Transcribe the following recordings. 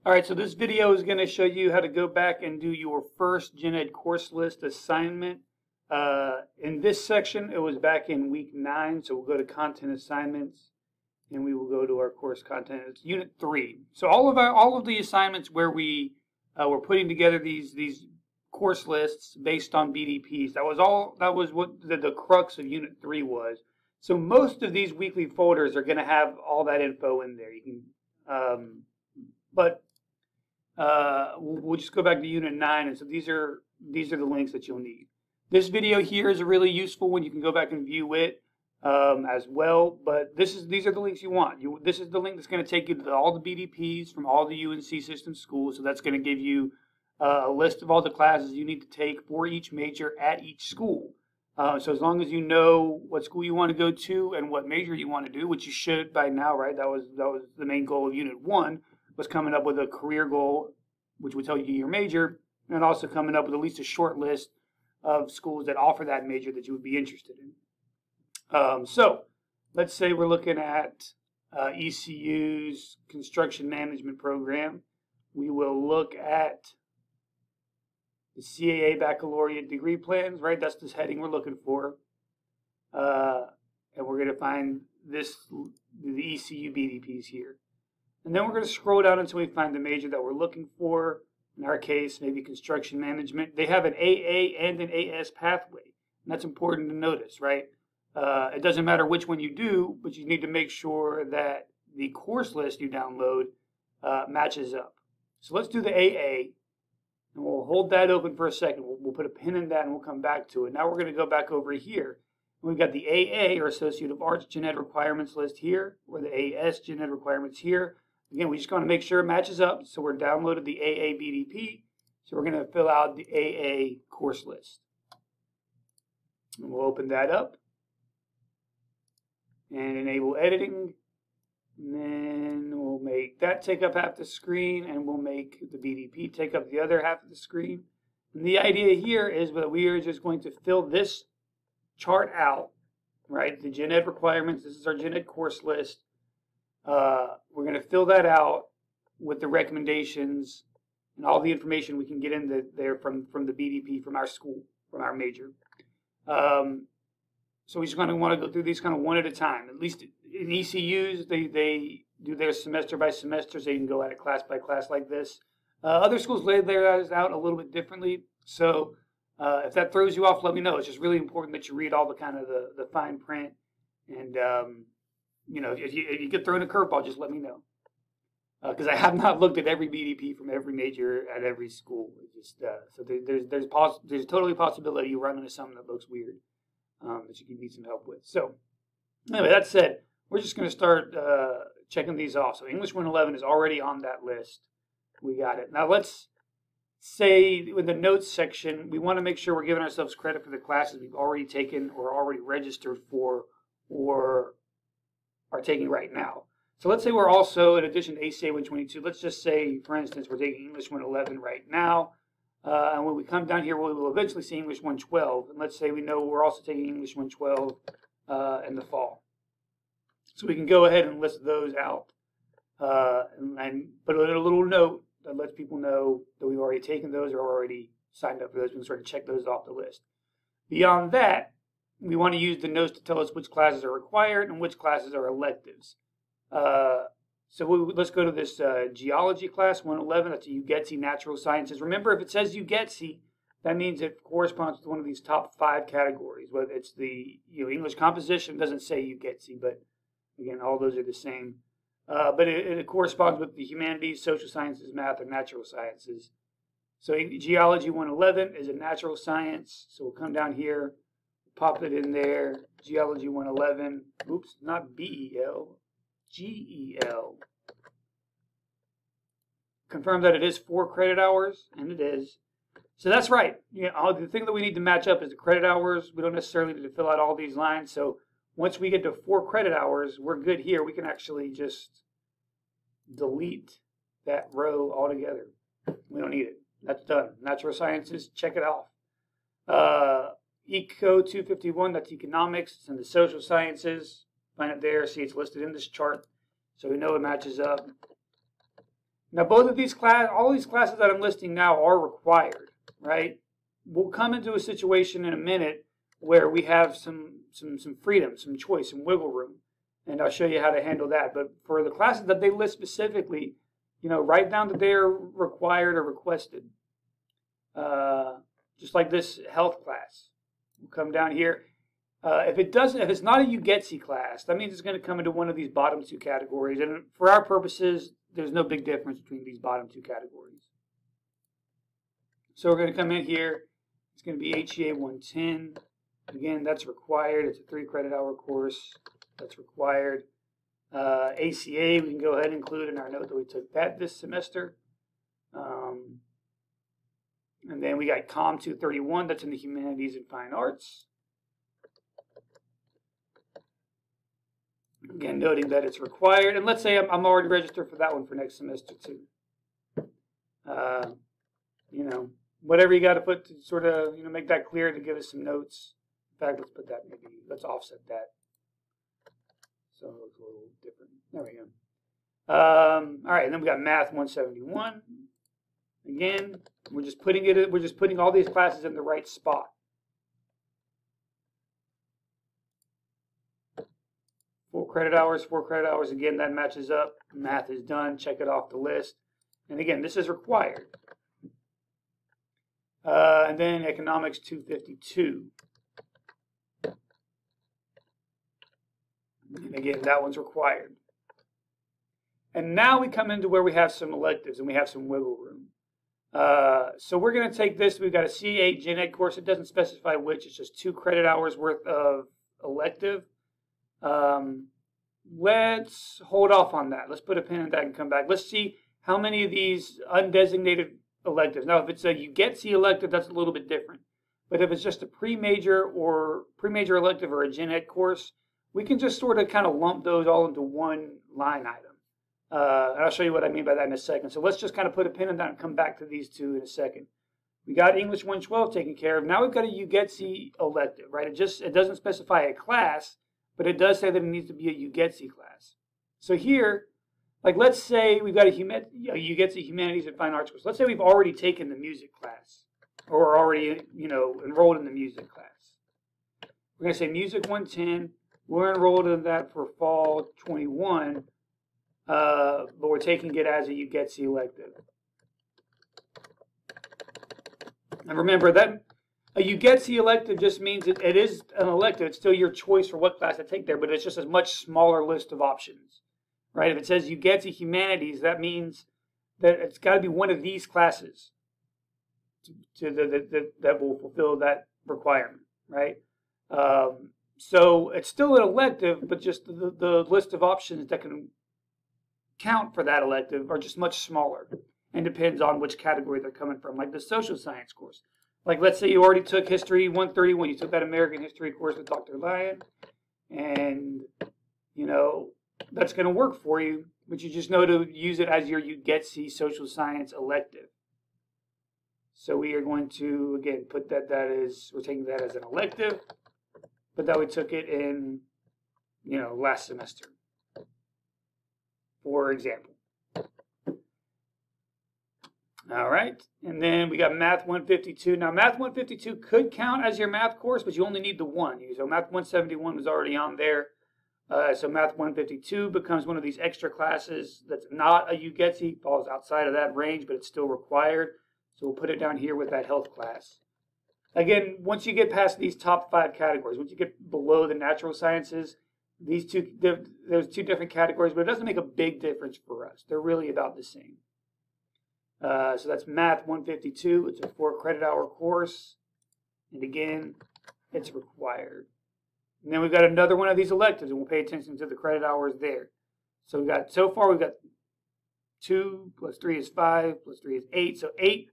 All right, so this video is going to show you how to go back and do your first Gen Ed course list assignment. In this section, it was back in week 9, so we'll go to content assignments, and we will go to our course content. It's unit 3. So all of the assignments where we were putting together these course lists based on BDPs. That was what the crux of unit 3 was. So most of these weekly folders are going to have all that info in there. You can, we'll just go back to unit 9, and so these are the links that you'll need. This video here is a really useful one. You can go back and view it as well, but these are the links you want. This is the link that's going to take you to all the BDPs from all the UNC system schools, so that's going to give you a list of all the classes you need to take for each major at each school. So as long as you know what school you want to go to and what major you want to do, which you should by now, right? That was the main goal of unit 1, was coming up with a career goal, which would tell you your major, and also coming up with at least a short list of schools that offer that major that you would be interested in. So let's say we're looking at ECU's construction management program. We will look at the CAA baccalaureate degree plans, right? That's this heading we're looking for. And we're going to find the ECU BDPs here. And then we're going to scroll down until we find the major that we're looking for. In our case, maybe construction management. They have an AA and an AS pathway. And that's important to notice, right? It doesn't matter which one you do, but you need to make sure that the course list you download matches up. So let's do the AA. And we'll hold that open for a second. We'll put a pin in that and we'll come back to it. Now we're going to go back over here. We've got the AA, or Associate of Arts Gen Ed requirements list here, or the AS Gen Ed requirements here. Again, we just want to make sure it matches up. So we're downloaded the AA BDP. So we're going to fill out the AA course list. And we'll open that up and enable editing. And then we'll make that take up half the screen, and we'll make the BDP take up the other half of the screen. And the idea here is that we are just going to fill this chart out, right? The Gen Ed requirements, this is our Gen Ed course list. We're going to fill that out with the recommendations and all the information we can get in there from the BDP, from our school, from our major. So we're just going to want to go through these kind of one at a time. At least in ECUs, they do their semester by semester, so you can go at it class by class like this. Other schools lay theirs out a little bit differently. So if that throws you off, let me know. It's just really important that you read all the kind of the fine print. And, you know, if you get thrown a curveball, just let me know. Because I have not looked at every BDP from every major at every school. So there's totally a possibility you run into something that looks weird that you can need some help with. So anyway, that said, we're just going to start checking these off. So English 111 is already on that list. We got it. Now let's say in the notes section, we want to make sure we're giving ourselves credit for the classes we've already taken or already registered for or are taking right now. So let's say we're also, in addition to ACA-122, let's just say, for instance, we're taking English 111 right now. And when we come down here, we will eventually see English 112. And let's say we know we're also taking English 112 in the fall. So we can go ahead and list those out and put a little note that lets people know that we've already taken those or already signed up for those. We can sort of check those off the list. Beyond that, we want to use the notes to tell us which classes are required and which classes are electives. Let's go to this geology class, 111. That's a UGETSI Natural Sciences. Remember, if it says UGETSI, that means it corresponds to one of these top 5 categories. Whether it's the English composition, doesn't say UGETSI, but again, all those are the same. But it corresponds with the humanities, social sciences, math, and natural sciences. So geology 111 is a natural science. So we'll come down here, pop it in there. Geology 111. Oops, not BEL. GEL. Confirm that it is 4 credit hours, and it is. So that's right. The thing that we need to match up is the credit hours. We don't necessarily need to fill out all these lines. So once we get to 4 credit hours, we're good here. We can actually just delete that row altogether. We don't need it. That's done. Natural sciences, check it off. Eco 251, that's economics. It's in the social sciences. Find it there. See, it's listed in this chart. So we know it matches up. Now, all these classes that I'm listing now are required, right? We'll come into a situation in a minute where we have some freedom, some choice, some wiggle room, and I'll show you how to handle that. But for the classes that they list specifically, right down to they're required or requested. Just like this health class. We'll come down here. If it's not a you get C class, that means it's going to come into one of these bottom two categories. And for our purposes, there's no big difference between these bottom two categories. So we're going to come in here. It's going to be ACA-110. Again, that's required. It's a 3 credit hour course. That's required. ACA, we can go ahead and include in our note that we took that this semester. And then we got COM 231. That's in the Humanities and Fine Arts. Again, noting that it's required. And let's say I'm already registered for that one for next semester too. Whatever you got to put to sort of, make that clear to give us some notes. In fact, let's put that let's offset that. So it looks a little different. There we go. All right, and then we got Math 171. Again, we're just putting all these classes in the right spot. Four credit hours. Again, that matches up. Math is done. Check it off the list. And again, this is required. And then Economics 252. And again, that one's required. And now we come into where we have some electives and we have some wiggle room. So we're going to take this. We've got a C8 Gen Ed course. It doesn't specify which. It's just 2 credit hours worth of elective. Let's hold off on that. Let's put a pin in that and come back. Let's see how many of these undesignated electives. Now, if it's a you get C elective, that's a little bit different. But if it's just a pre-major elective or a Gen Ed course, we can just sort of kind of lump those all into one line item. And I'll show you what I mean by that in a second. So let's just kind of put a pin in that and come back to these two in a second. We got English 112 taken care of. Now we've got a you get C elective, right? It doesn't specify a class, but it does say that it needs to be a you get C class. So here, like let's say we've got a you get C Humanities and Fine Arts course. Let's say we've already taken the music class or already, enrolled in the music class. We're going to say Music 110. We're enrolled in that for fall 21, but we're taking it as a you get C elective. And remember that a you get C elective just means it is an elective. It's still your choice for what class to take there, but it's just a much smaller list of options, right? If it says you get C Humanities, that means that it's got to be one of these classes that will fulfill that requirement, right? So it's still an elective, but just the list of options that can count for that elective are just much smaller and depends on which category they're coming from, like the social science course. Like let's say you already took History 131, you took that American History course with Dr. Lyon, and that's going to work for you, but you just know to use it as your you get C social science elective. So we are going to, again, put we're taking that as an elective, but that we took it in, last semester, for example. All right, and then we got Math 152. Now, Math 152 could count as your math course, but you only need the one. So Math 171 was already on there. So Math 152 becomes one of these extra classes that's not a you get C, falls outside of that range, but it's still required. So we'll put it down here with that health class. Again, once you get past these top 5 categories, once you get below the natural sciences, there's 2 different categories, but it doesn't make a big difference for us. They're really about the same. So that's Math 152. It's a 4 credit hour course. And again, it's required. And then we've got another one of these electives, and we'll pay attention to the credit hours there. So so far we've got 2 plus 3 is 5 plus 3 is 8. So 8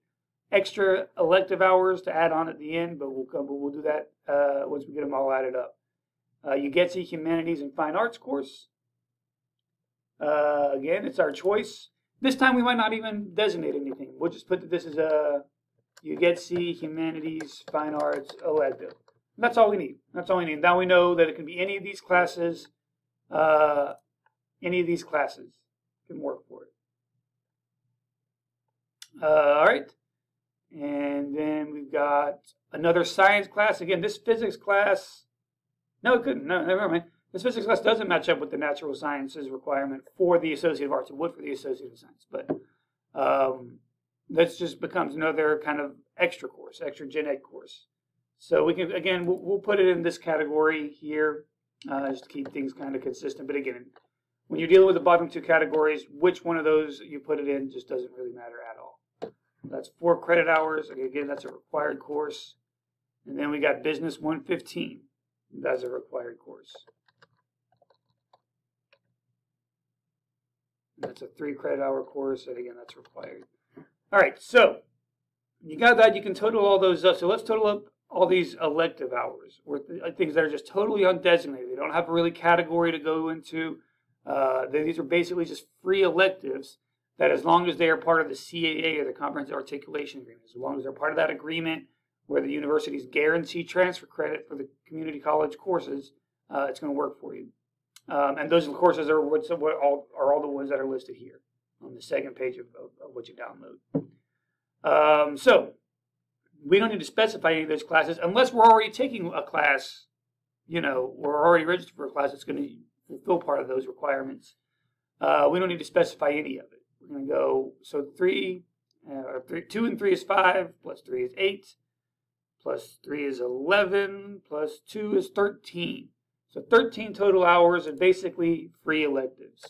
extra elective hours to add on at the end, but we'll do that once we get them all added up. You get C Humanities and Fine Arts course. Again, it's our choice. This time we might not even designate anything. We'll just put that this is a you get C Humanities Fine Arts elective. And that's all we need. That's all we need. Now we know that it can be any of these classes. Any of these classes can work for it. All right. And then we've got another science class. Again, this physics class, no, it couldn't. No, never mind. This physics class doesn't match up with the natural sciences requirement for the Associate of Arts. It would for the Associate of Science. But this just becomes another kind of extra course, extra gen ed course. So we can, again, we'll put it in this category here just to keep things kind of consistent. But again, when you're dealing with the bottom two categories, which one of those you put it in just doesn't really matter at all. That's 4 credit hours. Again, that's a required course. And then we got Business 115. That's a required course. That's a 3 credit hour course. And again, that's required. All right, so you got that. You can total all those up. So let's total up all these elective hours, or things that are just totally undesignated. They don't have a really category to go into. These are basically just free electives that, as long as they are part of the CAA, or the Comprehensive Articulation Agreement, as long as they're part of that agreement where the universities guarantee transfer credit for the community college courses, it's going to work for you. And those courses are all the ones that are listed here on the second page of what you download. So we don't need to specify any of those classes unless we're already taking a class, we're already registered for a class that's going to fulfill part of those requirements. We don't need to specify any of it. We're going to go, so 2 and 3 is 5, plus 3 is 8, plus 3 is 11, plus 2 is 13. So 13 total hours are basically free electives.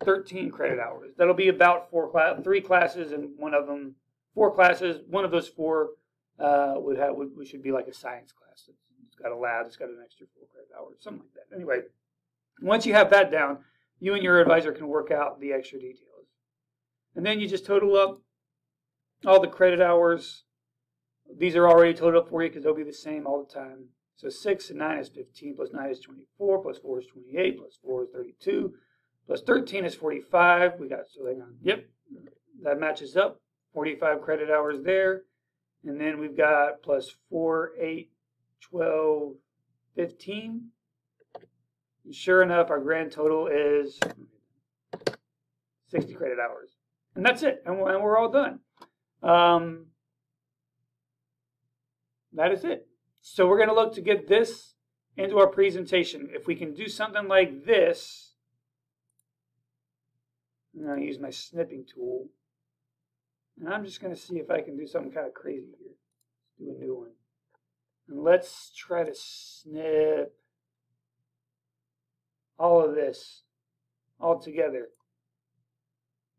$13 credit hours. That'll be about 3 classes, and one of them, 4 classes. One of those 4 should be like a science class. It's got a lab. It's got an extra 4 credit hours, something like that. Anyway, once you have that down, you and your advisor can work out the extra details, and then you just total up all the credit hours. These are already totaled up for you because they'll be the same all the time. So 6 and 9 is 15, plus 9 is 24, plus 4 is 28, plus 4 is 32. Plus 13 is 45. We got, so hang on. Yep, that matches up. 45 credit hours there. And then we've got plus 4, 8, 12, 15. And sure enough, our grand total is 60 credit hours. And that's it. And we're all done. That is it. So we're going to look to get this into our presentation. If we can do something like this, I'm going to use my snipping tool. And I'm just going to see if I can do something kind of crazy here. Do a new one. And let's try to snip all of this all together.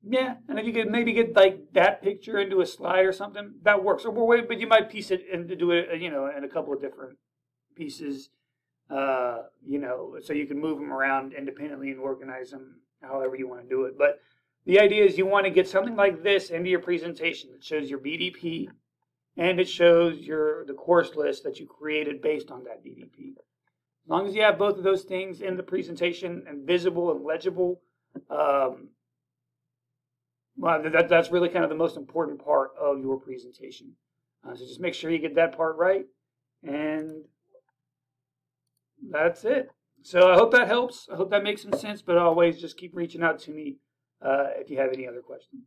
Yeah, and if you could maybe get like that picture into a slide or something, that works. But you might piece it and do it, in a couple of different pieces, so you can move them around independently and organize them however you want to do it. But the idea is you want to get something like this into your presentation that shows your BDP and it shows the course list that you created based on that BDP. As long as you have both of those things in the presentation and visible and legible, that's really kind of the most important part of your presentation. So just make sure you get that part right, and that's it. So I hope that helps. I hope that makes some sense, but always just keep reaching out to me if you have any other questions.